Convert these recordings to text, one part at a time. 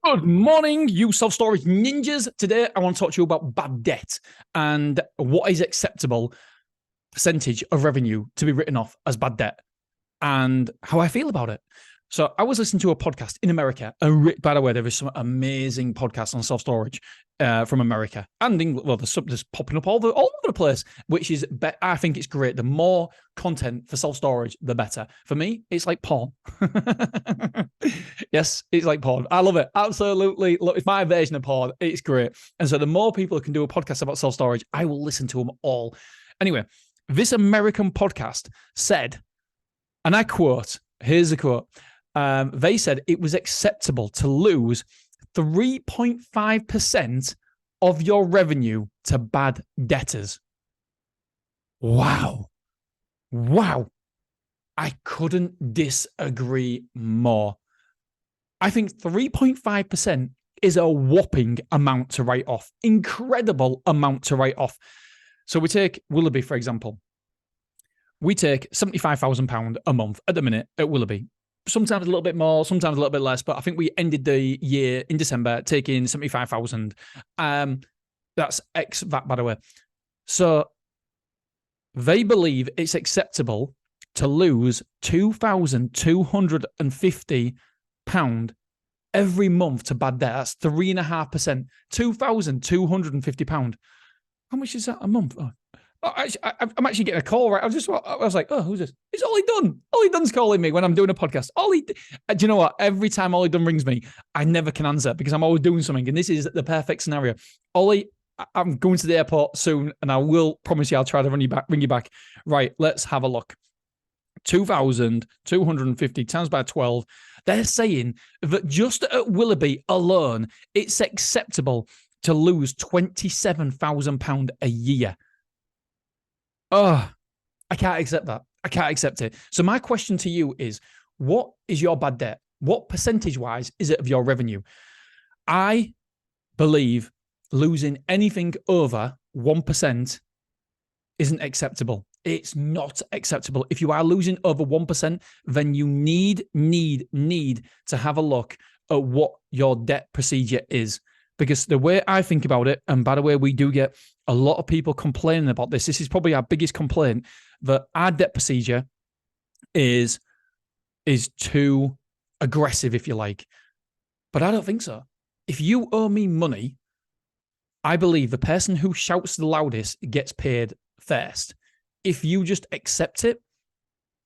Good morning, you self-storage ninjas. Today, I want to talk to you about bad debt and what is acceptable percentage of revenue to be written off as bad debt and how I feel about it. So I was listening to a podcast in America. And by the way, there is some amazing podcasts on self-storage from America and England. Well, there's popping up all over the place, which is, I think it's great. The more content for self-storage, the better. For me, it's like porn. Yes, it's like porn. I love it. Absolutely. Look, it's my version of porn. It's great. And so the more people who can do a podcast about self-storage, I will listen to them all. Anyway, this American podcast said, and I quote, here's a quote. They said it was acceptable to lose 3.5% of your revenue to bad debtors. Wow. I couldn't disagree more. I think 3.5% is a whopping amount to write off. Incredible amount to write off. So we take Willoughby, for example. We take £75,000 a month at the minute at Willoughby. Sometimes a little bit more, sometimes a little bit less, but I think we ended the year in December taking 75,000. That's ex VAT, by the way. So they believe it's acceptable to lose £2,250 every month to bad debt. That's 3.5%. £2,250. How much is that a month? Oh. I'm actually getting a call, right? I was like, oh, who's this? It's Ollie Dunn. Ollie Dunn's calling me when I'm doing a podcast. Do you know what? Every time Ollie Dunn rings me, I never can answer because I'm always doing something. And this is the perfect scenario. Ollie, I'm going to the airport soon, and I will promise you I'll try to ring you back. Right, let's have a look. 2,250 times by 12. They're saying that just at Willoughby alone, it's acceptable to lose £27,000 a year. Oh, I can't accept that. I can't accept it. So my question to you is, what is your bad debt? What percentage-wise is it of your revenue? I believe losing anything over 1% isn't acceptable. It's not acceptable. If you are losing over 1%, then you need to have a look at what your debt procedure is. Because the way I think about it, and by the way, we do get a lot of people complaining about this. This is probably our biggest complaint, that our debt procedure is too aggressive, if you like. But I don't think so. If you owe me money, I believe the person who shouts the loudest gets paid first. If you just accept it,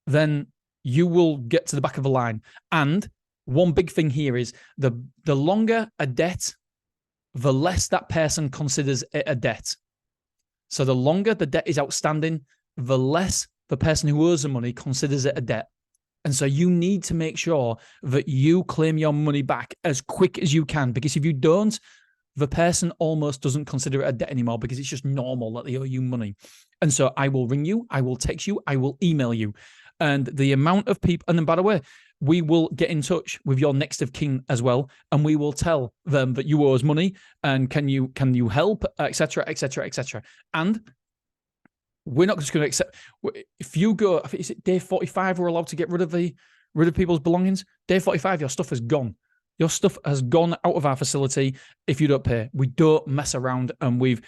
then you will get to the back of the line. And one big thing here is the longer a debt, the less that person considers it a debt. So the longer the debt is outstanding, the less the person who owes the money considers it a debt. And so you need to make sure that you claim your money back as quick as you can, because if you don't, the person almost doesn't consider it a debt anymore because it's just normal that they owe you money. And so I will ring you, I will text you, I will email you. And the amount of people, and then by the way, we will get in touch with your next of kin as well, and we will tell them that you owe us money and can you help, etc., etc., etc. And we're not just going to accept. If you go, is it day 45? We're allowed to get rid of people's belongings. Day 45, your stuff is gone. Your stuff has gone out of our facility if you don't pay. We don't mess around, and we've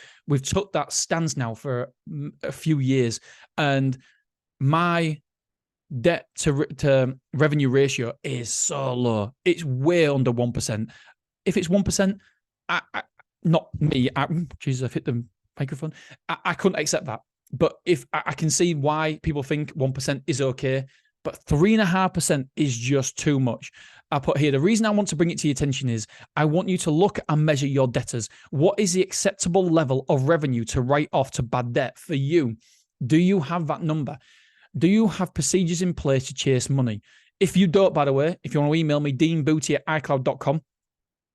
took that stance now for a few years, and my debt to revenue ratio is so low. It's way under 1%. If it's 1%, not me. Jesus, I've hit the microphone. I couldn't accept that. But if I can see why people think 1% is okay, but 3.5% is just too much. I put here, the reason I want to bring it to your attention is I want you to look and measure your debtors. What is the acceptable level of revenue to write off to bad debt for you? Do you have that number? Do you have procedures in place to chase money? If you don't, by the way, if you want to email me, deanbooty@icloud.com.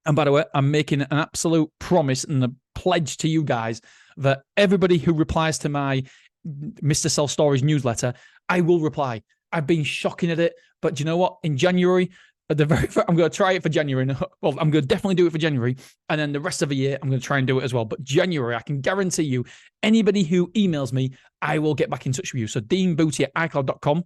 And by the way, I'm making an absolute promise and a pledge to you guys that everybody who replies to my Mr. Self Storage newsletter, I will reply. I've been shocking at it, but do you know what? In January, I'm going to try it for January. Well, I'm going to definitely do it for January. And then the rest of the year, I'm going to try and do it as well. But January, I can guarantee you, anybody who emails me, I will get back in touch with you. So deanbooty@icloud.com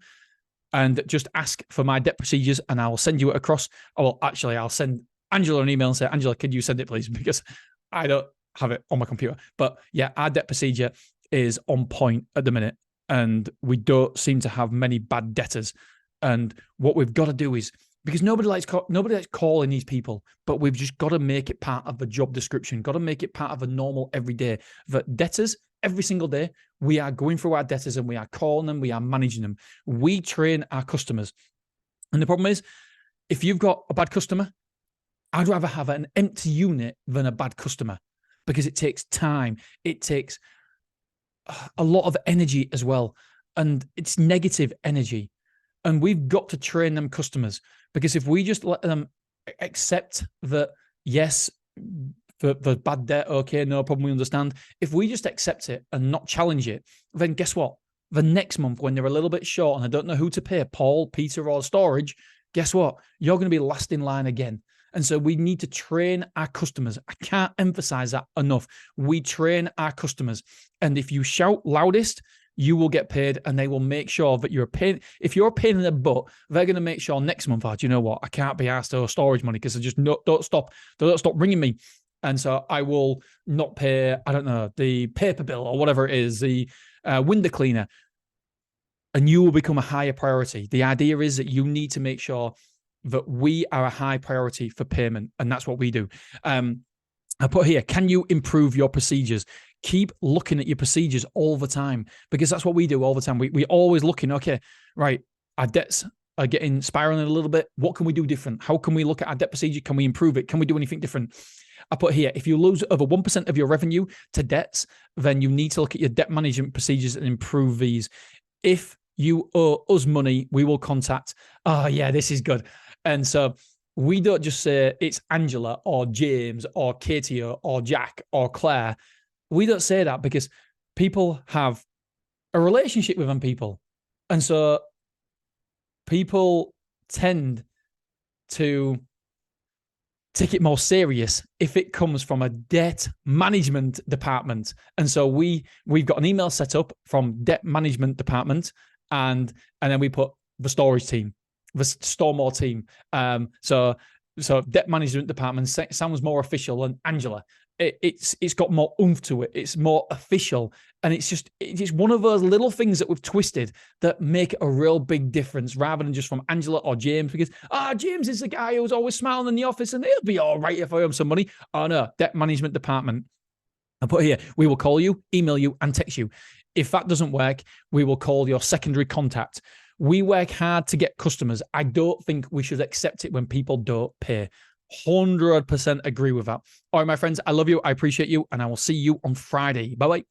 and just ask for my debt procedures and I'll send you it across. Well, actually, I'll send Angela an email and say, Angela, could you send it, please? Because I don't have it on my computer. But yeah, our debt procedure is on point at the minute, and we don't seem to have many bad debtors. And what we've got to do is, because nobody likes calling these people, but we've just got to make it part of the job description, got to make it part of a normal everyday. That debtors, every single day, we are going through our debtors and we are calling them, we are managing them. We train our customers. And the problem is, if you've got a bad customer, I'd rather have an empty unit than a bad customer, because it takes time. It takes a lot of energy as well. And it's negative energy. And we've got to train them customers, because if we just let them accept that, yes, the bad debt, okay, no problem, we understand. If we just accept it and not challenge it, then guess what? The next month, when they're a little bit short and I don't know who to pay, Paul, Peter, or storage, guess what? You're going to be last in line again. And so we need to train our customers. I can't emphasize that enough. We train our customers. And if you shout loudest, you will get paid, and they will make sure that you're a pain. If you're a pain in the butt, they're going to make sure next month, do you know what? I can't be asked for storage money because I just don't stop ringing me. And so I will not pay, I don't know, the paper bill or whatever it is, the window cleaner. And you will become a higher priority. The idea is that you need to make sure that we are a high priority for payment. And that's what we do. I put here, can you improve your procedures? Keep looking at your procedures all the time, because that's what we do all the time. We always looking, okay, right, our debts are getting spiraling a little bit. What can we do different? How can we look at our debt procedure? Can we improve it? Can we do anything different? I put here, if you lose over 1% of your revenue to debts, then you need to look at your debt management procedures and improve these. If you owe us money, we will contact, oh yeah, this is good. And so we don't just say it's Angela or James or Katie or Jack or Claire. We don't say that, because people have a relationship with them people. And so people tend to take it more serious if it comes from a debt management department. And so we've got an email set up from debt management department, and then we put the storage team, the store more team. So debt management department sounds more official than Angela. It's got more oomph to it. It's more official. And it's one of those little things that we've twisted that make a real big difference, rather than just from Angela or James, because, James is the guy who's always smiling in the office and he'll be all right if I owe him some money. Oh no, debt management department. I put here, we will call you, email you, and text you. If that doesn't work, we will call your secondary contact. We work hard to get customers. I don't think we should accept it when people don't pay. 100% agree with that. All right, my friends, I love you. I appreciate you. And I will see you on Friday. Bye-bye.